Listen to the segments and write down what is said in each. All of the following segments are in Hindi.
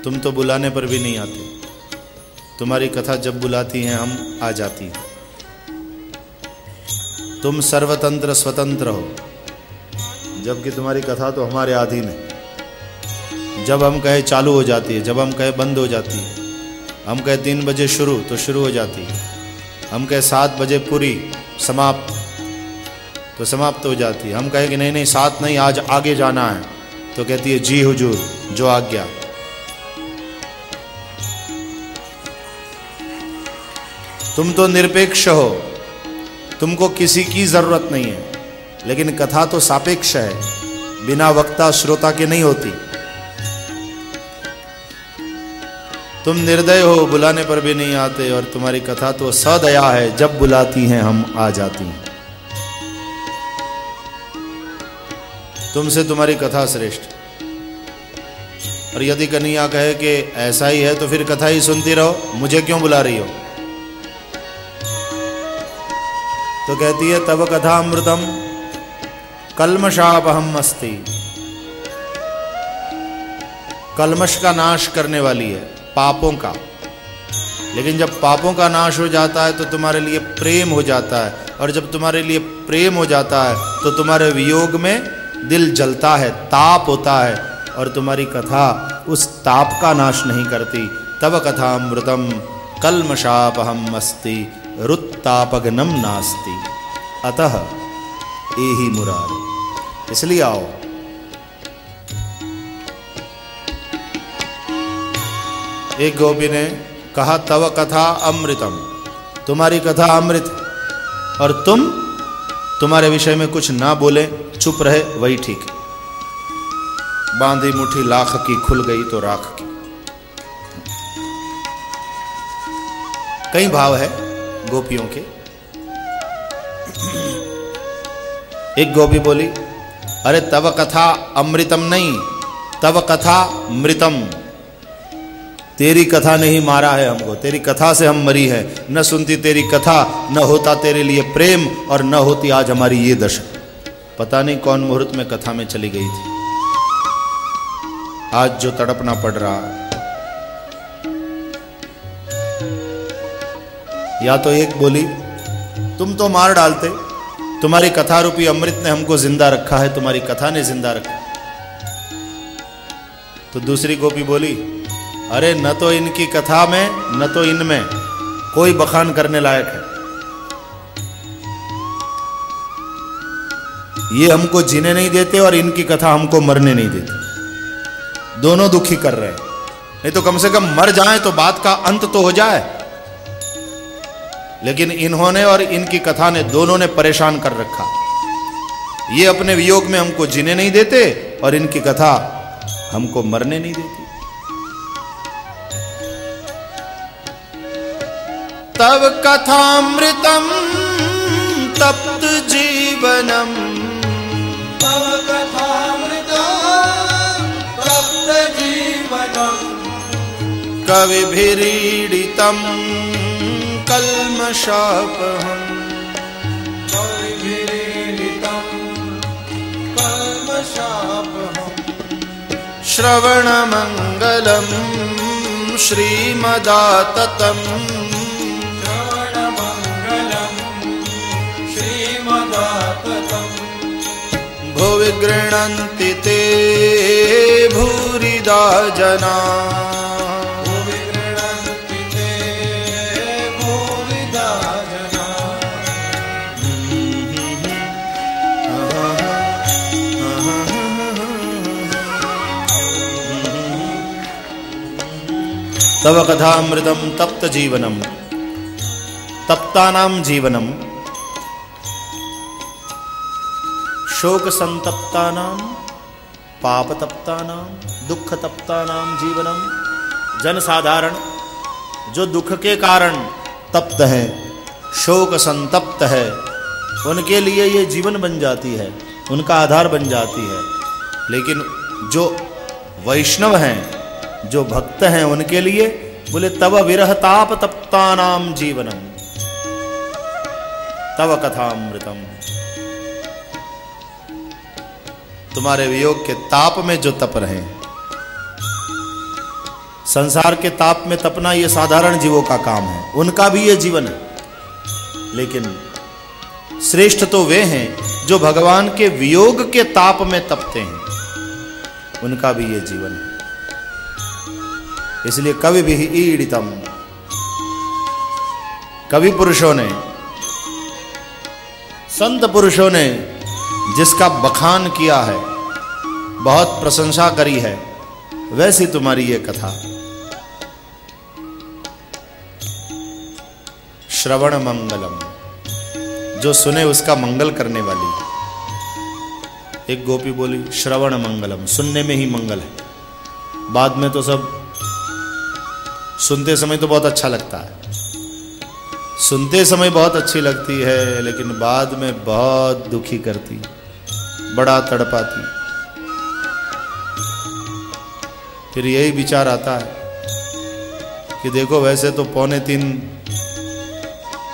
तुम तो बुलाने पर भी नहीं आते। तुम्हारी कथा जब बुलाती हैं हम आ जाती हैं। तुम सर्वतंत्र स्वतंत्र हो, जबकि तुम्हारी कथा तो हमारे अधीन है। जब हम कहे चालू हो जाती है, जब हम कहे बंद हो जाती है। हम कहे 3 बजे शुरू तो शुरू हो जाती है। हम कहे 7 बजे पूरी समाप्त तो समाप्त हो जाती है। हम कहे कि नहीं नहीं 7 नहीं, आज आगे जाना है, तो कहती है जी हुजूर, जो आज्ञा। तुम तो निरपेक्ष हो, तुमको किसी की जरूरत नहीं है। लेकिन कथा तो सापेक्ष है, बिना वक्ता श्रोता के नहीं होती। तुम निर्दय हो, बुलाने पर भी नहीं आते, और तुम्हारी कथा तो सदया है, जब बुलाती हैं हम आ जाती हैं। तुमसे तुम्हारी कथा श्रेष्ठ। और यदि कन्हैया कहे कि ऐसा ही है तो फिर कथा ही सुनती रहो, मुझे क्यों बुला रही हो? तो कहती है तब कथा अमृतम कल्मषापहम अस्ति। कल्मष का नाश करने वाली है, पापों का। लेकिन जब पापों का नाश हो जाता है तो तुम्हारे लिए प्रेम हो जाता है, और जब तुम्हारे लिए प्रेम हो जाता है तो तुम्हारे वियोग में दिल जलता है, ताप होता है, और तुम्हारी कथा उस ताप का नाश नहीं करती। तब कथा अमृतम कल्मषापहम अस्ति रुत्तापघ्नम नास्ति अतः एहि मुरारे। इसलिए आओ। एक गोपी ने कहा तव कथा अमृतम, तुम्हारी कथा अमृत, और तुम्हारे विषय में कुछ ना बोले, चुप रहे, वही ठीक। बांधी मुट्ठी लाख की, खुल गई तो राख की। कई भाव है गोपियों के। एक गोपी बोली अरे तव कथा अमृतम नहीं, तव कथा मृतम। तेरी कथा ने ही मारा है हमको, तेरी कथा से हम मरी है। न सुनती तेरी कथा, न होता तेरे लिए प्रेम, और न होती आज हमारी ये दशा। पता नहीं कौन मुहूर्त में कथा में चली गई थी, आज जो तड़पना पड़ रहा है। या तो एक बोली तुम तो मार डालते, तुम्हारी कथा रूपी अमृत ने हमको जिंदा रखा है, तुम्हारी कथा ने जिंदा रखा। तो दूसरी गोपी बोली अरे न तो इनकी कथा में न तो इनमें कोई बखान करने लायक है। ये हमको जीने नहीं देते और इनकी कथा हमको मरने नहीं देती। दोनों दुखी कर रहे हैं। नहीं तो कम से कम मर जाएं तो बात का अंत तो हो जाए। लेकिन इन्होंने और इनकी कथा ने, दोनों ने परेशान कर रखा। ये अपने वियोग में हमको जीने नहीं देते और इनकी कथा हमको मरने नहीं देती। तव कथामृतम तप्त जीवनम, तव कथामृतम तप्त जीवनम, कविभिरीडितम कल्मषापहम्, कविभिरीडितम कल्मषापहम्। श्रवणमंगलम श्रीमदाततम, श्रवणमंगलम श्रीमदाततम। भुवि गृह्णन्ति ते भूरिदा जना, तव कथामृतम तप्त जीवनम, तप्तानाम जीवनम, शोक संतप्तानाम, पाप तप्तानाम, दुख तप्तानाम जीवनम। जन साधारण जो दुख के कारण तप्त है, शोक संतप्त है, उनके लिए ये जीवन बन जाती है, उनका आधार बन जाती है। लेकिन जो वैष्णव हैं, जो भक्त हैं, उनके लिए बोले तव विरह ताप तप्तानाम जीवनम, तव कथामृतम। तुम्हारे वियोग के ताप में जो तप रहे, संसार के ताप में तपना ये साधारण जीवों का काम है, उनका भी ये जीवन है। लेकिन श्रेष्ठ तो वे हैं जो भगवान के वियोग के ताप में तपते हैं, उनका भी ये जीवन है। इसलिए कवि भी ईडितम, कवि पुरुषों ने, संत पुरुषों ने जिसका बखान किया है, बहुत प्रशंसा करी है, वैसी तुम्हारी ये कथा। श्रवण मंगलम, जो सुने उसका मंगल करने वाली। एक गोपी बोली श्रवण मंगलम, सुनने में ही मंगल है। बाद में तो सब सुनते समय तो बहुत अच्छा लगता है, सुनते समय बहुत अच्छी लगती है, लेकिन बाद में बहुत दुखी करती, बड़ा तड़पाती। फिर यही विचार आता है कि देखो वैसे तो 2:45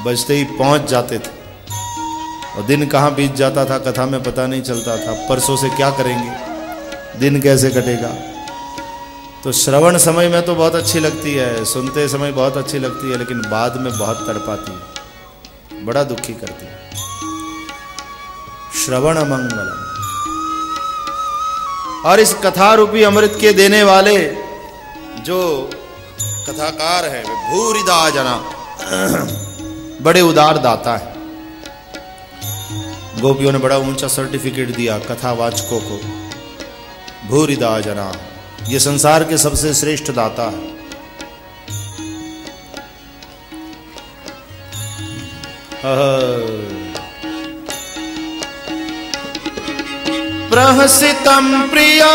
बजते ही पहुंच जाते थे, और दिन कहाँ बीत जाता था कथा में पता नहीं चलता था। परसों से क्या करेंगे, दिन कैसे कटेगा। तो श्रवण समय में तो बहुत अच्छी लगती है, सुनते समय बहुत अच्छी लगती है, लेकिन बाद में बहुत तड़पाती है, बड़ा दुखी करती है। श्रवण मंगलम। और इस कथा रूपी अमृत के देने वाले जो कथाकार है वे भूरिदा जना, बड़े उदार दाता है। गोपियों ने बड़ा ऊंचा सर्टिफिकेट दिया कथावाचकों को, भूरिदा जना, ये संसार के सबसे श्रेष्ठ दाता है। प्रहसितं प्रिया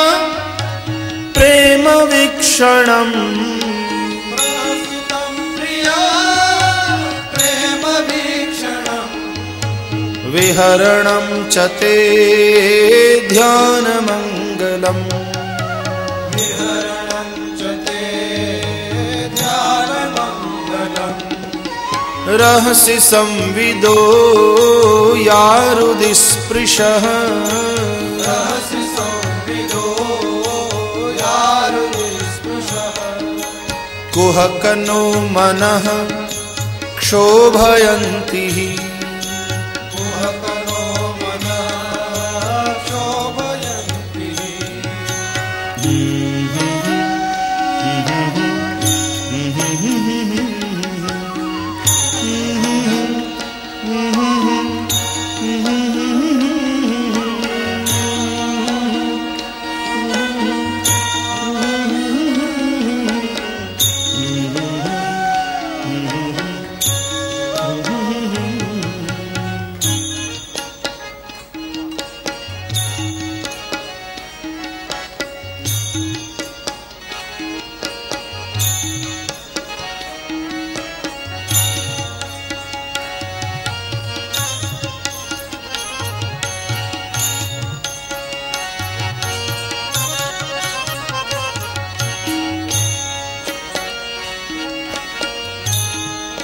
प्रेम वीक्षणम्, प्रहसितं प्रिया प्रेम वीक्षणम्, विहरणं च ते ध्यानमङ्गलम्, विहरणं च ते ध्यानमङ्गलम्, रहसि संविदो यारुदिस्पृशः, रहसि संविदो यारुदिस्पृशः, कुहकनो मनः क्षोभयन्तिः, कुहकनो मनः क्षोभयन्तिः,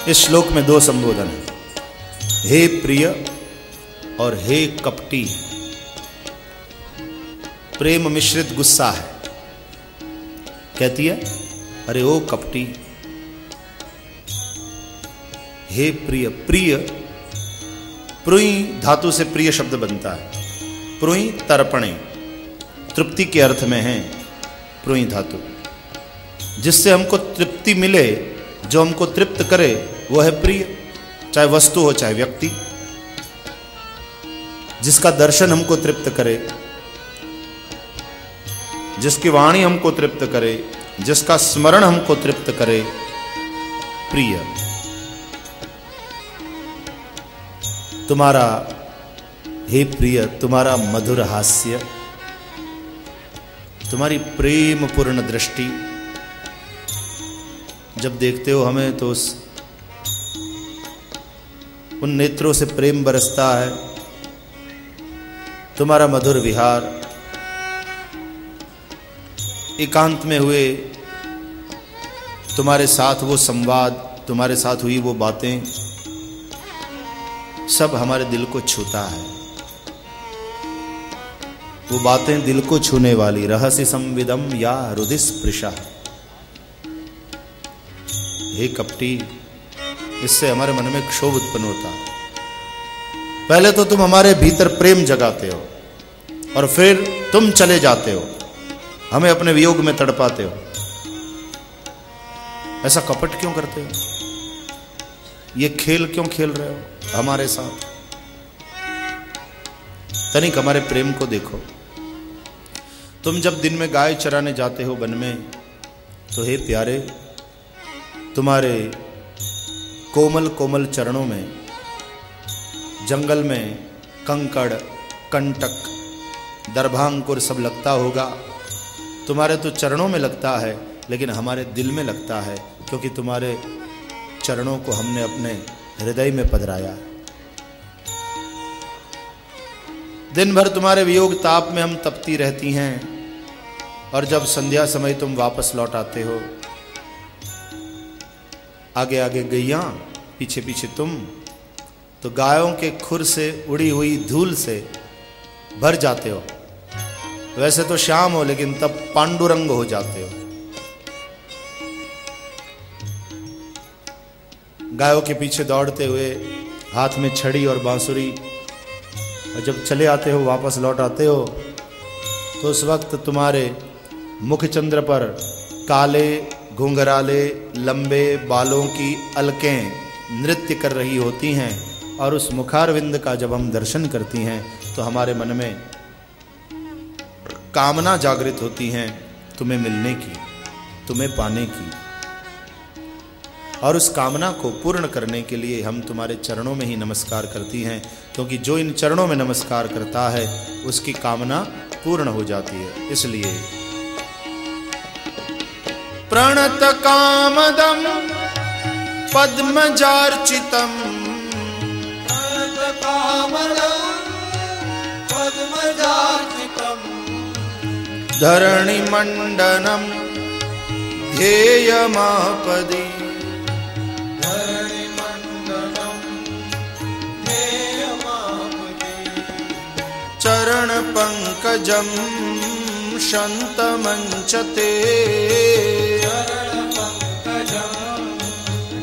इस श्लोक में 2 संबोधन है, हे प्रिय और हे कपटी। प्रेम मिश्रित गुस्सा है। कहती है अरे ओ कपटी, हे प्रिय। प्रिय प्रुई धातु से प्रिय शब्द बनता है। प्रुई तर्पणे, तृप्ति के अर्थ में है प्रुई धातु। जिससे हमको तृप्ति मिले, जो हमको तृप्त करे, वो है प्रिय। चाहे वस्तु हो चाहे व्यक्ति, जिसका दर्शन हमको तृप्त करे, जिसकी वाणी हमको तृप्त करे, जिसका स्मरण हमको तृप्त करे, प्रिय। तुम्हारा हे प्रिय, तुम्हारा मधुर हास्य, तुम्हारी प्रेम पूर्ण दृष्टि, जब देखते हो हमें तो उन नेत्रों से प्रेम बरसता है। तुम्हारा मधुर विहार, एकांत में हुए तुम्हारे साथ वो संवाद, तुम्हारे साथ हुई वो बातें, सब हमारे दिल को छूता है। वो बातें दिल को छूने वाली। रहस्य संविदम या हृदय स्पृशा, हे कपटी, इससे हमारे मन में क्षोभ उत्पन्न होता है। पहले तो तुम हमारे भीतर प्रेम जगाते हो और फिर तुम चले जाते हो, हमें अपने वियोग में तड़पाते हो। ऐसा कपट क्यों करते हो? ये खेल क्यों खेल रहे हो हमारे साथ? तनिक हमारे प्रेम को देखो। तुम जब दिन में गाय चराने जाते हो वन में, तो हे प्यारे, तुम्हारे कोमल कोमल चरणों में जंगल में कंकड़, कंटक, दर्भांकुर सब लगता होगा। तुम्हारे तो चरणों में लगता है, लेकिन हमारे दिल में लगता है, क्योंकि तुम्हारे चरणों को हमने अपने हृदय में पधराया। दिन भर तुम्हारे वियोग ताप में हम तपती रहती हैं, और जब संध्या समय तुम वापस लौट आते हो, आगे आगे गैया, पीछे पीछे तुम, तो गायों के खुर से उड़ी हुई धूल से भर जाते हो। वैसे तो शाम हो, लेकिन तब पांडुरंग हो जाते हो। गायों के पीछे दौड़ते हुए, हाथ में छड़ी और बांसुरी, और जब चले आते हो, वापस लौट आते हो, तो उस वक्त तुम्हारे मुख चंद्र पर काले घुंघराले लंबे बालों की अलकें नृत्य कर रही होती हैं, और उस मुखारविंद का जब हम दर्शन करती हैं, तो हमारे मन में कामना जागृत होती हैं तुम्हें मिलने की, तुम्हें पाने की। और उस कामना को पूर्ण करने के लिए हम तुम्हारे चरणों में ही नमस्कार करती हैं, क्योंकि जो इन चरणों में नमस्कार करता है उसकी कामना पूर्ण हो जाती है। इसलिए प्रणत कामदम पद्मजार्चितम, प्रणत कामदम पद्मजार्चितम, धरणि मंडनम ध्येयमापदि, धरणि मंडलम ध्येयमापदि, चरण पंकजम शन्तमंचते, चरण पंकजम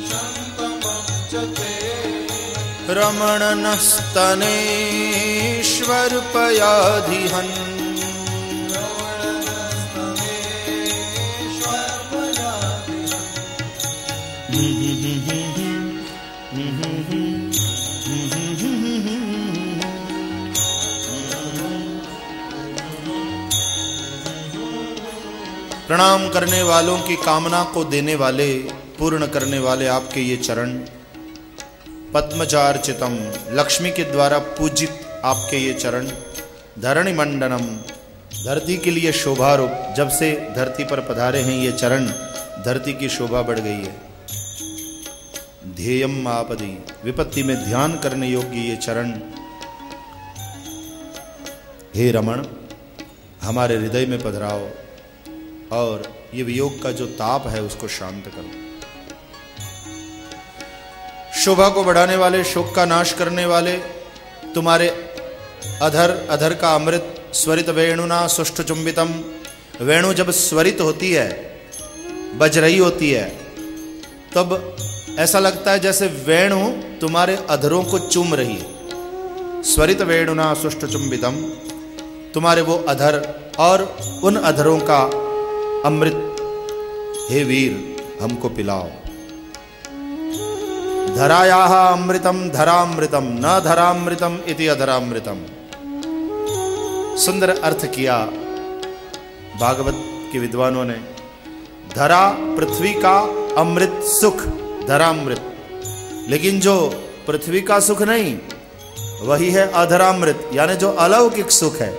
शन्तमंचते, रमण नस्तनेश्वर पयाधिहन्, प्रणाम करने वालों की कामना को देने वाले, पूर्ण करने वाले आपके ये चरण, पद्मजार्चितम, लक्ष्मी के द्वारा पूजित आपके ये चरण, धरणि मंडनम, धरती के लिए शोभारूप, जब से धरती पर पधारे हैं ये चरण, धरती की शोभा बढ़ गई है। ध्येयम आपदि, विपत्ति में ध्यान करने योग्य ये चरण। हे रमण, हमारे हृदय में पधराओ और ये वियोग का जो ताप है उसको शांत करो। शोभा को बढ़ाने वाले, शोक का नाश करने वाले, तुम्हारे अधर का अमृत स्वरित वेणुना सुष्ठु चुंबितम, वेणु जब स्वरित होती है, बज रही होती है, तब ऐसा लगता है जैसे वेणु तुम्हारे अधरों को चूम रही है। स्वरित वेणुना सुष्ठु चुंबितम, तुम्हारे वो अधर और उन अधरों का अमृत, हे वीर हमको पिलाओ। धरायाः अमृतम धरामृतम न धरामृतम इति अधरामृतम। सुंदर अर्थ किया भागवत के विद्वानों ने। धरा पृथ्वी का अमृत सुख, धरामृत, लेकिन जो पृथ्वी का सुख नहीं, वही है अधरामृत, यानी जो अलौकिक सुख है,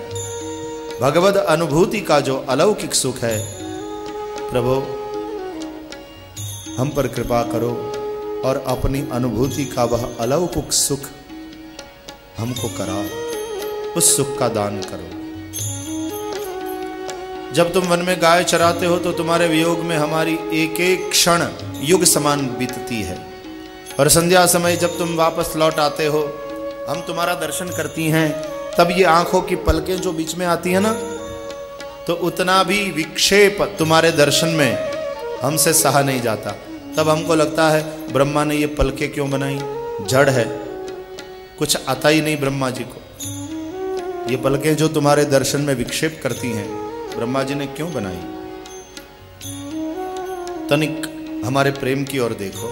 भगवद अनुभूति का जो अलौकिक सुख है। प्रभु हम पर कृपा करो और अपनी अनुभूति का वह अलौकिक सुख हमको कराओ, उस सुख का दान करो। जब तुम वन में गाय चराते हो तो तुम्हारे वियोग में हमारी एक एक क्षण युग समान बीतती है, और संध्या समय जब तुम वापस लौट आते हो, हम तुम्हारा दर्शन करती हैं, तब ये आंखों की पलकें जो बीच में आती है ना, तो उतना भी विक्षेप तुम्हारे दर्शन में हमसे सहा नहीं जाता। तब हमको लगता है ब्रह्मा ने ये पलकें क्यों बनाई, जड़ है, कुछ आता ही नहीं ब्रह्मा जी को। ये पलकें जो तुम्हारे दर्शन में विक्षेप करती हैं, ब्रह्मा जी ने क्यों बनाई? तनिक हमारे प्रेम की ओर देखो।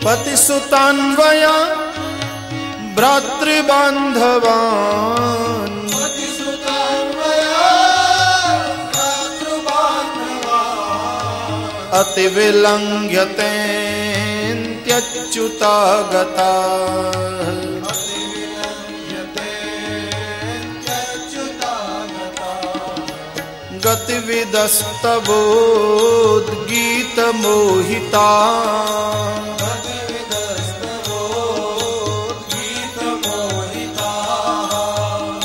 पति सुतान्वया भ्रातृबान्धवान् अति विलंघ्यतेऽन्त्यच्युता गता गतिविदस्तवोद्गीतमोहिता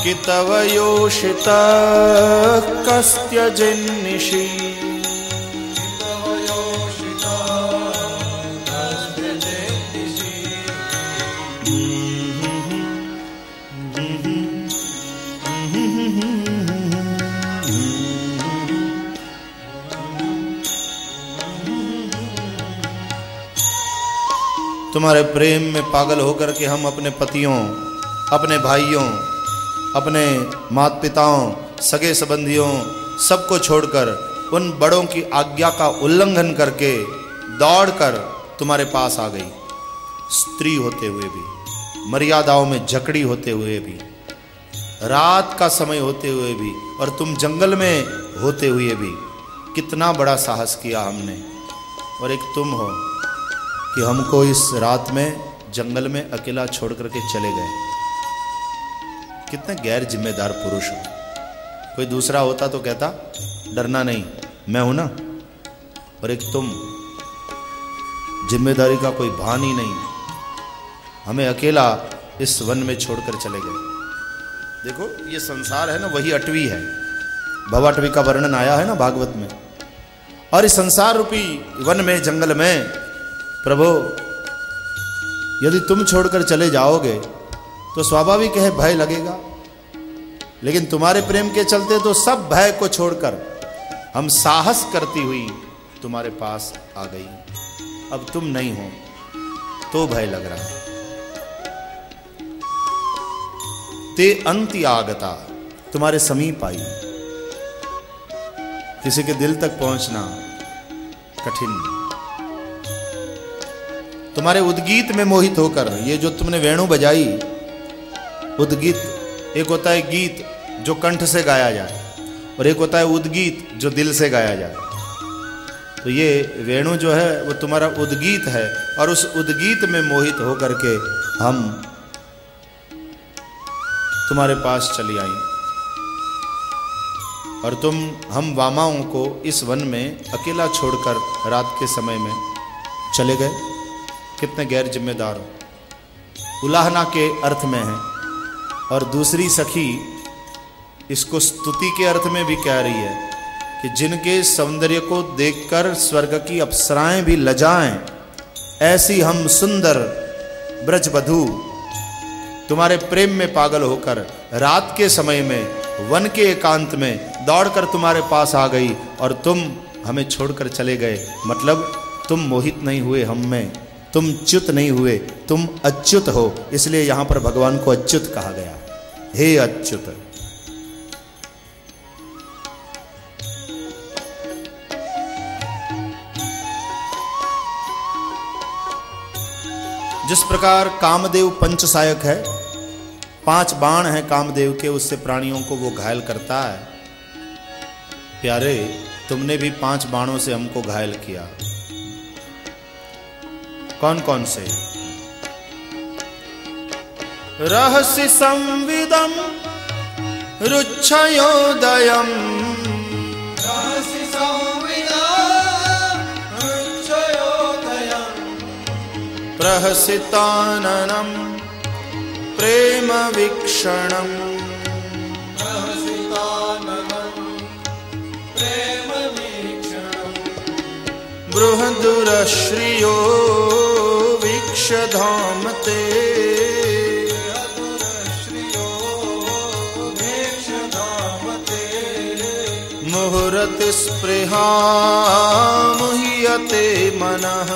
कितव योषितः कस्त्यजिन्निषि तुम्हारे प्रेम में पागल होकर के हम अपने पतियों, अपने भाइयों, अपने माता पिताओं, सगे संबंधियों सबको छोड़कर उन बड़ों की आज्ञा का उल्लंघन करके दौड़कर तुम्हारे पास आ गई। स्त्री होते हुए भी, मर्यादाओं में जकड़ी होते हुए भी, रात का समय होते हुए भी, और तुम जंगल में होते हुए भी कितना बड़ा साहस किया हमने। और एक तुम हो कि हमको इस रात में जंगल में अकेला छोड़ करके चले गए। कितने गैर जिम्मेदार पुरुष हो। कोई दूसरा होता तो कहता डरना नहीं, मैं हूं ना। और एक तुम, जिम्मेदारी का कोई भान ही नहीं, हमें अकेला इस वन में छोड़कर चले गए। देखो ये संसार है ना, वही अटवी है। भवाटवी का वर्णन आया है ना भागवत में। और इस संसार रूपी वन में, जंगल में प्रभु यदि तुम छोड़कर चले जाओगे तो स्वाभाविक है भय लगेगा, लेकिन तुम्हारे प्रेम के चलते तो सब भय को छोड़कर हम साहस करती हुई तुम्हारे पास आ गई। अब तुम नहीं हो तो भय लग रहा है। ते अंति आगता, तुम्हारे समीप आई। किसी के दिल तक पहुंचना कठिन। तुम्हारे उद्गीत में मोहित होकर, ये जो तुमने वेणु बजाई, उद्गीत, एक होता है गीत जो कंठ से गाया जाए और एक होता है उद्गीत जो दिल से गाया जाए। तो ये वेणु जो है वो तुम्हारा उद्गीत है, और उस उद्गीत में मोहित होकर के हम तुम्हारे पास चली आई। और तुम हम वामाओं को इस वन में अकेला छोड़कर रात के समय में चले गए। कितने गैर जिम्मेदार हो। उलाहना के अर्थ में है, और दूसरी सखी इसको स्तुति के अर्थ में भी कह रही है कि जिनके सौंदर्य को देखकर स्वर्ग की अप्सराएं भी लजाएं, ऐसी हम सुंदर ब्रजवधू तुम्हारे प्रेम में पागल होकर रात के समय में वन के एकांत में दौड़कर तुम्हारे पास आ गई, और तुम हमें छोड़कर चले गए। मतलब तुम मोहित नहीं हुए हम में, तुम च्युत नहीं हुए, तुम अच्युत हो। इसलिए यहां पर भगवान को अच्युत कहा गया। हे अच्युत। जिस प्रकार कामदेव पंचसायक है, 5 बाण हैं कामदेव के, उससे प्राणियों को वो घायल करता है। प्यारे, तुमने भी 5 बाणों से हमको घायल किया। कौन कौन से? रहस्य संविदम रुच्छयोदयम, प्रहसिताननम प्रेम वीक्षणम, बृहदुरश्रियो वीक्षधाम ते, मुहुरति स्पृहा मुह्यते मनः।